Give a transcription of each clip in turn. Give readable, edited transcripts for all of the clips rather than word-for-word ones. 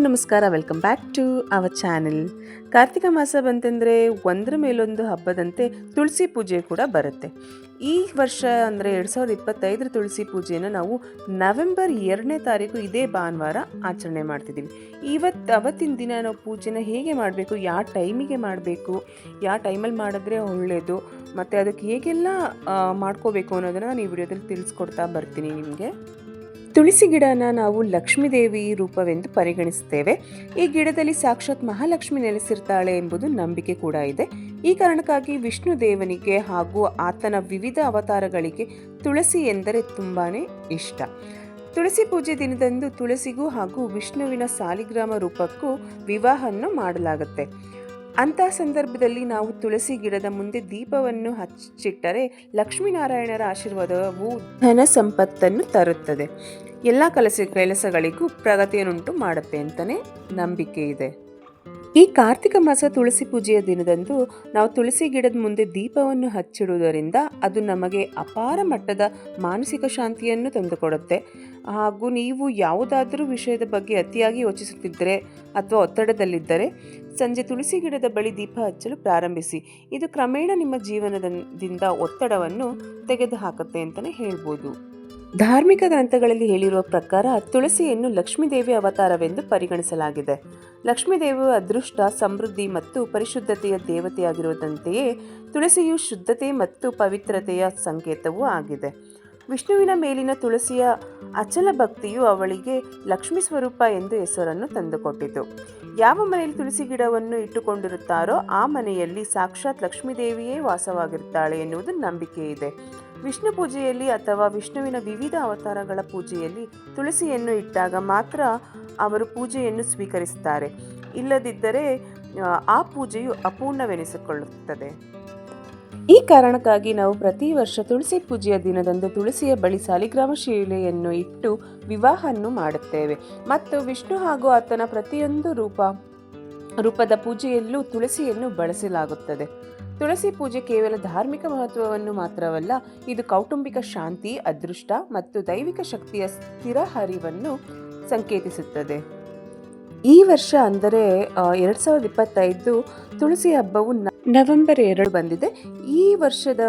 ನಮಸ್ಕಾರ, welcome back to our channel. ಕಾರ್ತಿಕ ಮಾಸ ಬಂತೆಂದರೆ ಒಂದರ ಮೇಲೊಂದು ಹಬ್ಬದಂತೆ ತುಳಸಿ ಪೂಜೆ ಕೂಡ ಬರುತ್ತೆ. ಈ ವರ್ಷ ಅಂದರೆ 2025 ತುಳಸಿ ಪೂಜೆಯನ್ನು ನಾವು ನವೆಂಬರ್ 2ನೇ ತಾರೀಕು ಇದೇ ಭಾನುವಾರ ಆಚರಣೆ ಮಾಡ್ತಿದ್ದೀವಿ. ಅವತ್ತಿನ ದಿನ ನಾವು ಪೂಜೆನ ಹೇಗೆ ಮಾಡಬೇಕು, ಯಾವ ಟೈಮಿಗೆ ಮಾಡಬೇಕು, ಯಾವ ಟೈಮಲ್ಲಿ ಮಾಡಿದ್ರೆ ಒಳ್ಳೆಯದು, ಮತ್ತು ಅದಕ್ಕೆ ಹೇಗೆಲ್ಲ ಮಾಡ್ಕೋಬೇಕು ಅನ್ನೋದನ್ನು ನಾನು ಈ ವಿಡಿಯೋದಲ್ಲಿ ತಿಳಿಸ್ಕೊಡ್ತಾ ಬರ್ತೀನಿ ನಿಮಗೆ. ತುಳಸಿ ಗಿಡನ ನಾವು ಲಕ್ಷ್ಮೀದೇವಿ ರೂಪವೆಂದು ಪರಿಗಣಿಸುತ್ತೇವೆ. ಈ ಗಿಡದಲ್ಲಿ ಸಾಕ್ಷಾತ್ ಮಹಾಲಕ್ಷ್ಮಿ ನೆಲೆಸಿರ್ತಾಳೆ ಎಂಬುದು ನಂಬಿಕೆ ಕೂಡ ಇದೆ. ಈ ಕಾರಣಕ್ಕಾಗಿ ವಿಷ್ಣು ದೇವನಿಗೆ ಹಾಗೂ ಆತನ ವಿವಿಧ ಅವತಾರಗಳಿಗೆ ತುಳಸಿ ಎಂದರೆ ತುಂಬಾನೇ ಇಷ್ಟ. ತುಳಸಿ ಪೂಜೆ ದಿನದಂದು ತುಳಸಿಗೂ ಹಾಗೂ ವಿಷ್ಣುವಿನ ಸಾಲಿಗ್ರಾಮ ರೂಪಕ್ಕೂ ವಿವಾಹವನ್ನು ಮಾಡಲಾಗುತ್ತೆ. ಅಂಥ ಸಂದರ್ಭದಲ್ಲಿ ನಾವು ತುಳಸಿ ಗಿಡದ ಮುಂದೆ ದೀಪವನ್ನು ಹಚ್ಚಿಟ್ಟರೆ ಲಕ್ಷ್ಮೀನಾರಾಯಣರ ಆಶೀರ್ವಾದವು ಧನ ಸಂಪತ್ತನ್ನು ತರುತ್ತದೆ. ಎಲ್ಲ ಕೆಲಸಗಳಿಗೂ ಪ್ರಗತಿಯನ್ನುಂಟು ಮಾಡುತ್ತೆ ಅಂತಲೇ ನಂಬಿಕೆ ಇದೆ. ಈ ಕಾರ್ತಿಕ ಮಾಸ ತುಳಸಿ ಪೂಜೆಯ ದಿನದಂದು ನಾವು ತುಳಸಿ ಗಿಡದ ಮುಂದೆ ದೀಪವನ್ನು ಹಚ್ಚಿಡುವುದರಿಂದ ಅದು ನಮಗೆ ಅಪಾರ ಮಟ್ಟದ ಮಾನಸಿಕ ಶಾಂತಿಯನ್ನು ತಂದುಕೊಡುತ್ತೆ. ಹಾಗೂ ನೀವು ಯಾವುದಾದರೂ ವಿಷಯದ ಬಗ್ಗೆ ಅತಿಯಾಗಿ ಯೋಚಿಸುತ್ತಿದ್ದರೆ ಅಥವಾ ಒತ್ತಡದಲ್ಲಿದ್ದರೆ ಸಂಜೆ ತುಳಸಿ ಗಿಡದ ಬಳಿ ದೀಪ ಹಚ್ಚಲು ಪ್ರಾರಂಭಿಸಿ. ಇದು ಕ್ರಮೇಣ ನಿಮ್ಮ ಜೀವನದಿಂದ ಒತ್ತಡವನ್ನು ತೆಗೆದುಹಾಕುತ್ತೆ ಅಂತಲೇ ಹೇಳ್ಬೋದು. ಧಾರ್ಮಿಕ ಗ್ರಂಥಗಳಲ್ಲಿ ಹೇಳಿರುವ ಪ್ರಕಾರ ತುಳಸಿಯನ್ನು ಲಕ್ಷ್ಮೀದೇವಿ ಅವತಾರವೆಂದು ಪರಿಗಣಿಸಲಾಗಿದೆ. ಲಕ್ಷ್ಮೀದೇವಿಯು ಅದೃಷ್ಟ, ಸಮೃದ್ಧಿ ಮತ್ತು ಪರಿಶುದ್ಧತೆಯ ದೇವತೆಯಾಗಿರುವುದಂತೆಯೇ ತುಳಸಿಯು ಶುದ್ಧತೆ ಮತ್ತು ಪವಿತ್ರತೆಯ ಸಂಕೇತವೂ ಆಗಿದೆ. ವಿಷ್ಣುವಿನ ಮೇಲಿನ ತುಳಸಿಯ ಅಚಲ ಭಕ್ತಿಯು ಅವಳಿಗೆ ಲಕ್ಷ್ಮೀ ಸ್ವರೂಪ ಎಂದು ಹೆಸರನ್ನು ತಂದುಕೊಟ್ಟಿತು. ಯಾವ ಮನೆಯಲ್ಲಿ ತುಳಸಿ ಗಿಡವನ್ನು ಇಟ್ಟುಕೊಂಡಿರುತ್ತಾರೋ ಆ ಮನೆಯಲ್ಲಿ ಸಾಕ್ಷಾತ್ ಲಕ್ಷ್ಮೀದೇವಿಯೇ ವಾಸವಾಗಿರುತ್ತಾಳೆ ಎನ್ನುವುದು ನಂಬಿಕೆ ಇದೆ. ವಿಷ್ಣು ಪೂಜೆಯಲ್ಲಿ ಅಥವಾ ವಿಷ್ಣುವಿನ ವಿವಿಧ ಅವತಾರಗಳ ಪೂಜೆಯಲ್ಲಿ ತುಳಸಿಯನ್ನು ಇಟ್ಟಾಗ ಮಾತ್ರ ಅವರು ಪೂಜೆಯನ್ನು ಸ್ವೀಕರಿಸುತ್ತಾರೆ. ಇಲ್ಲದಿದ್ದರೆ ಆ ಪೂಜೆಯು ಅಪೂರ್ಣವೆನಿಸಿಕೊಳ್ಳುತ್ತದೆ. ಈ ಕಾರಣಕ್ಕಾಗಿ ನಾವು ಪ್ರತಿ ವರ್ಷ ತುಳಸಿ ಪೂಜೆಯ ದಿನದಂದು ತುಳಸಿಯ ಬಳಿ ಸಾಲಿಗ್ರಾಮ ಶಿಲೆಯನ್ನು ಇಟ್ಟು ವಿವಾಹವನ್ನು ಮಾಡುತ್ತೇವೆ. ಮತ್ತು ವಿಷ್ಣು ಹಾಗೂ ಆತನ ಪ್ರತಿಯೊಂದು ರೂಪದ ಪೂಜೆಯಲ್ಲೂ ತುಳಸಿಯನ್ನು ಬಳಸಲಾಗುತ್ತದೆ. ತುಳಸಿ ಪೂಜೆ ಕೇವಲ ಧಾರ್ಮಿಕ ಮಹತ್ವವನ್ನು ಮಾತ್ರವಲ್ಲ, ಇದು ಕೌಟುಂಬಿಕ ಶಾಂತಿ, ಅದೃಷ್ಟ ಮತ್ತು ದೈವಿಕ ಶಕ್ತಿಯ ಸ್ಥಿರ ಹರಿವನ್ನು ಸಂಕೇತಿಸುತ್ತದೆ. ಈ ವರ್ಷ ಅಂದರೆ 2025 ತುಳಸಿ ಹಬ್ಬವು ನವೆಂಬರ್ 2 ಬಂದಿದೆ. ಈ ವರ್ಷದ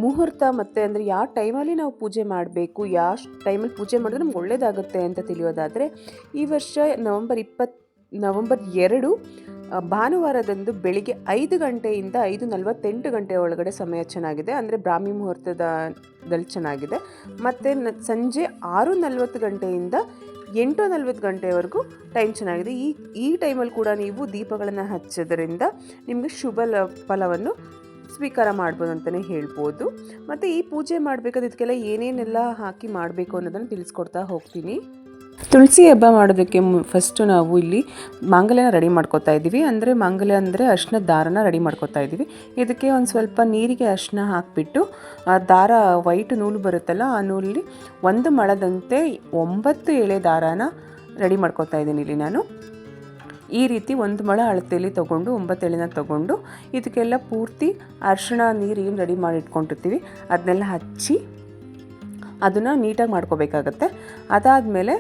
ಮುಹೂರ್ತ ಮತ್ತು ಅಂದರೆ ಯಾವ ಟೈಮಲ್ಲಿ ನಾವು ಪೂಜೆ ಮಾಡಬೇಕು, ಯಾವ ಟೈಮಲ್ಲಿ ಪೂಜೆ ಮಾಡಿದ್ರೆ ನಮ್ಗೆ ಒಳ್ಳೆಯದಾಗುತ್ತೆ ಅಂತ ತಿಳಿಯೋದಾದರೆ, ಈ ವರ್ಷ ನವೆಂಬರ್ 2 ಭಾನುವಾರದಂದು ಬೆಳಿಗ್ಗೆ 5 ಗಂಟೆಯಿಂದ 5:48 ಗಂಟೆ ಒಳಗಡೆ ಸಮಯ ಚೆನ್ನಾಗಿದೆ, ಅಂದರೆ ಬ್ರಾಹ್ಮಿ ಮುಹೂರ್ತದಲ್ಲಿ ಚೆನ್ನಾಗಿದೆ. ಮತ್ತು ಸಂಜೆ 6:40 ಗಂಟೆಯಿಂದ 8:40 ಗಂಟೆವರೆಗೂ ಟೈಮ್ ಚೆನ್ನಾಗಿದೆ. ಈ ಟೈಮಲ್ಲಿ ಕೂಡ ನೀವು ದೀಪಗಳನ್ನು ಹಚ್ಚೋದ್ರಿಂದ ನಿಮಗೆ ಶುಭ ಫಲವನ್ನು ಸ್ವೀಕಾರ ಮಾಡ್ಬೋದು ಅಂತಲೇ ಹೇಳ್ಬೋದು. ಮತ್ತು ಈ ಪೂಜೆ ಮಾಡಬೇಕಾದ್ರೆ ಇದಕ್ಕೆಲ್ಲ ಏನೇನೆಲ್ಲ ಹಾಕಿ ಮಾಡಬೇಕು ಅನ್ನೋದನ್ನು ತಿಳಿಸ್ಕೊಡ್ತಾ ಹೋಗ್ತೀನಿ. ತುಳಸಿ ಹಬ್ಬ ಮಾಡೋದಕ್ಕೆ ಫಸ್ಟು ನಾವು ಇಲ್ಲಿ ಮಾಂಗಲ್ಯನ ರೆಡಿ ಮಾಡ್ಕೊತಾ ಇದ್ದೀವಿ. ಅಂದರೆ ಮಾಂಗಲ್ಯ ಅಂದರೆ ಅರಿಶಿನದ ದಾರನ ರೆಡಿ ಮಾಡ್ಕೊತಾ ಇದ್ದೀವಿ. ಇದಕ್ಕೆ ಒಂದು ಸ್ವಲ್ಪ ನೀರಿಗೆ ಅರಿಶಿನ ಹಾಕಿಬಿಟ್ಟು ಆ ದಾರ ವೈಟ್ ನೂಲು ಬರುತ್ತಲ್ಲ, ಆ ನೂಲಲ್ಲಿ 1 ಮೊಳದಂತೆ 9 ಎಳೆ ದಾರಾನ ರೆಡಿ ಮಾಡ್ಕೊತಾ ಇದ್ದೀನಿ ಇಲ್ಲಿ ನಾನು. ಈ ರೀತಿ 1 ಮೊಳ ಅಳತೆಯಲ್ಲಿ ತೊಗೊಂಡು 9 ಎಳೆನ ತೊಗೊಂಡು ಇದಕ್ಕೆಲ್ಲ ಪೂರ್ತಿ ಅರಿಶಿಣ ನೀರು ಏನು ರೆಡಿ ಮಾಡಿ ಇಟ್ಕೊಂಡಿರ್ತೀವಿ ಅದನ್ನೆಲ್ಲ ಹಚ್ಚಿ ಅದನ್ನು ನೀಟಾಗಿ ಮಾಡ್ಕೋಬೇಕಾಗತ್ತೆ. ಅದಾದಮೇಲೆ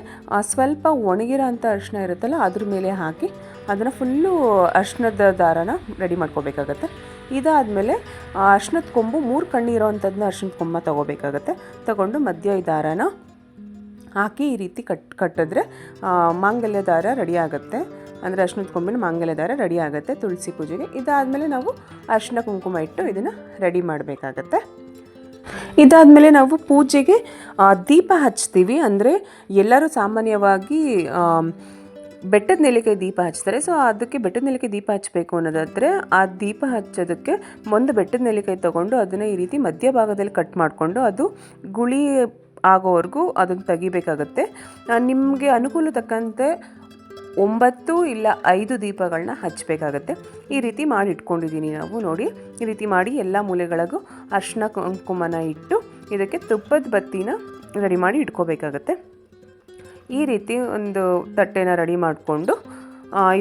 ಸ್ವಲ್ಪ ಒಣಗಿರೋ ಅಂಥ ಅರಿಶಿನ ಇರುತ್ತಲ್ಲ ಅದ್ರ ಮೇಲೆ ಹಾಕಿ ಅದನ್ನು ಫುಲ್ಲು ಅರಿಶಿನದ ದಾರನ ರೆಡಿ ಮಾಡ್ಕೋಬೇಕಾಗತ್ತೆ. ಇದಾದಮೇಲೆ ಅರಿಶಿನದ ಕೊಂಬು 3 ಕಣ್ಣು ಇರೋವಂಥದ್ದನ್ನ ಅರಿಶಿನದ ಕೊಂಬ ತೊಗೋಬೇಕಾಗತ್ತೆ. ತೊಗೊಂಡು ಮಧ್ಯ ಈ ದಾರನ ಹಾಕಿ ಈ ರೀತಿ ಕಟ್ಟಿದ್ರೆ ಮಾಂಗಲ್ಯ ದಾರ ರೆಡಿ ಆಗುತ್ತೆ. ಅಂದರೆ ಅರಿಶಿನದ ಕೊಂಬಿನ ಮಾಂಗಲ್ಯ ದಾರ ರೆಡಿ ಆಗುತ್ತೆ ತುಳಸಿ ಪೂಜೆಗೆ. ಇದಾದಮೇಲೆ ನಾವು ಅರಿಶಿನ ಕುಂಕುಮ ಇಟ್ಟು ಇದನ್ನು ರೆಡಿ ಮಾಡಬೇಕಾಗತ್ತೆ. ಇದಾದಮೇಲೆ ನಾವು ಪೂಜೆಗೆ ದೀಪ ಹಚ್ತೀವಿ. ಅಂದರೆ ಎಲ್ಲರೂ ಸಾಮಾನ್ಯವಾಗಿ ಬೆಟ್ಟದ ನೆಲ್ಲಿಕಾಯಿ ದೀಪ ಹಚ್ತಾರೆ. ಸೊ ಅದಕ್ಕೆ ಬೆಟ್ಟದ ನೆಲ್ಲಿಕಾಯಿ ದೀಪ ಹಚ್ಚಬೇಕು ಅನ್ನೋದಾದರೆ ಆ ದೀಪ ಹಚ್ಚೋದಕ್ಕೆ ಒಂದು ಬೆಟ್ಟದ ನೆಲ್ಲಿಕಾಯಿ ತೊಗೊಂಡು ಅದನ್ನು ಈ ರೀತಿ ಮಧ್ಯಭಾಗದಲ್ಲಿ ಕಟ್ ಮಾಡಿಕೊಂಡು ಅದು ಗುಳಿ ಆಗೋವರೆಗೂ ಅದನ್ನು ತೆಗಿಬೇಕಾಗತ್ತೆ. ನಿಮಗೆ ಅನುಕೂಲ ತಕ್ಕಂತೆ 9 ಇಲ್ಲ 5 ದೀಪಗಳನ್ನ ಹಚ್ಚಬೇಕಾಗತ್ತೆ. ಈ ರೀತಿ ಮಾಡಿ ಇಟ್ಕೊಂಡಿದ್ದೀನಿ ನಾವು. ನೋಡಿ, ಈ ರೀತಿ ಮಾಡಿ ಎಲ್ಲ ಮೂಲೆಗಳಿಗೂ ಅರಿಶಿನ ಕುಂಕುಮನ ಇಟ್ಟು ಇದಕ್ಕೆ ತುಪ್ಪದ ಬತ್ತಿನ ರೆಡಿ ಮಾಡಿ ಇಟ್ಕೋಬೇಕಾಗತ್ತೆ. ಈ ರೀತಿ ಒಂದು ತಟ್ಟೆನ ರೆಡಿ ಮಾಡಿಕೊಂಡು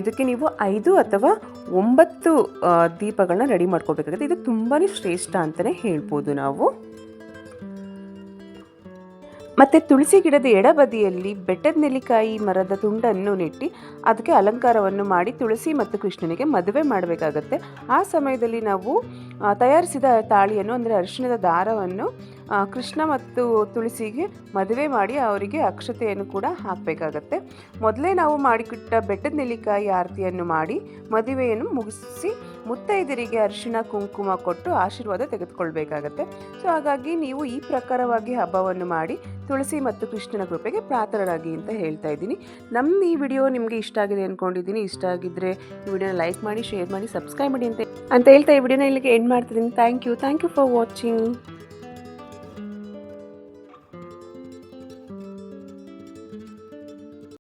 ಇದಕ್ಕೆ ನೀವು 5 ಅಥವಾ 9 ದೀಪಗಳನ್ನ ರೆಡಿ ಮಾಡ್ಕೋಬೇಕಾಗತ್ತೆ. ಇದು ತುಂಬಾ ಶ್ರೇಷ್ಠ ಅಂತಲೇ ಹೇಳ್ಬೋದು ನಾವು. ಮತ್ತು ತುಳಸಿ ಗಿಡದ ಎಡಬದಿಯಲ್ಲಿ ಬೆಟ್ಟದ ನೆಲ್ಲಿಕಾಯಿ ಮರದ ತುಂಡನ್ನು ನೆಟ್ಟು ಅದಕ್ಕೆ ಅಲಂಕಾರವನ್ನು ಮಾಡಿ ತುಳಸಿ ಮತ್ತು ಕೃಷ್ಣನಿಗೆ ಮದುವೆ ಮಾಡಬೇಕಾಗತ್ತೆ. ಆ ಸಮಯದಲ್ಲಿ ನಾವು ತಯಾರಿಸಿದ ತಾಳಿಯನ್ನು ಅಂದರೆ ಅರಿಶಿಣದ ದಾರವನ್ನು ಕೃಷ್ಣ ಮತ್ತು ತುಳಸಿಗೆ ಮದುವೆ ಮಾಡಿ ಅವರಿಗೆ ಅಕ್ಷತೆಯನ್ನು ಕೂಡ ಹಾಕಬೇಕಾಗತ್ತೆ. ಮೊದಲೇ ನಾವು ಮಾಡಿಕೊಟ್ಟ ಬೆಟ್ಟದ ನೆಲ್ಲಿಕಾಯಿ ಆರತಿಯನ್ನು ಮಾಡಿ ಮದುವೆಯನ್ನು ಮುಗಿಸಿ ಮುತ್ತೈದರಿಗೆ ಅರಿಶಿಣ ಕುಂಕುಮ ಕೊಟ್ಟು ಆಶೀರ್ವಾದ ತೆಗೆದುಕೊಳ್ಬೇಕಾಗತ್ತೆ. ಸೊ ಹಾಗಾಗಿ ನೀವು ಈ ಪ್ರಕಾರವಾಗಿ ಹಬ್ಬವನ್ನು ಮಾಡಿ ತುಳಸಿ ಮತ್ತು ಕೃಷ್ಣನ ಕೃಪೆಗೆ ಪಾತ್ರರಾಗಿ ಅಂತ ಹೇಳ್ತಾ ಇದ್ದೀನಿ. ನಮ್ಮ ಈ ವಿಡಿಯೋ ನಿಮಗೆ ಇಷ್ಟ ಆಗಿದೆ ಅಂದ್ಕೊಂಡಿದ್ದೀನಿ. ಇಷ್ಟ ಆಗಿದ್ದರೆ ಈ ವಿಡಿಯೋನ ಲೈಕ್ ಮಾಡಿ, ಶೇರ್ ಮಾಡಿ, ಸಬ್ಸ್ಕ್ರೈಬ್ ಮಾಡಿ ಅಂತ ಹೇಳ್ತಾ ಈ ವಿಡಿಯೋನ ಇಲ್ಲಿಗೆ ಎಂಡ್ ಮಾಡ್ತಿದ್ದೀನಿ. Thank you for watching.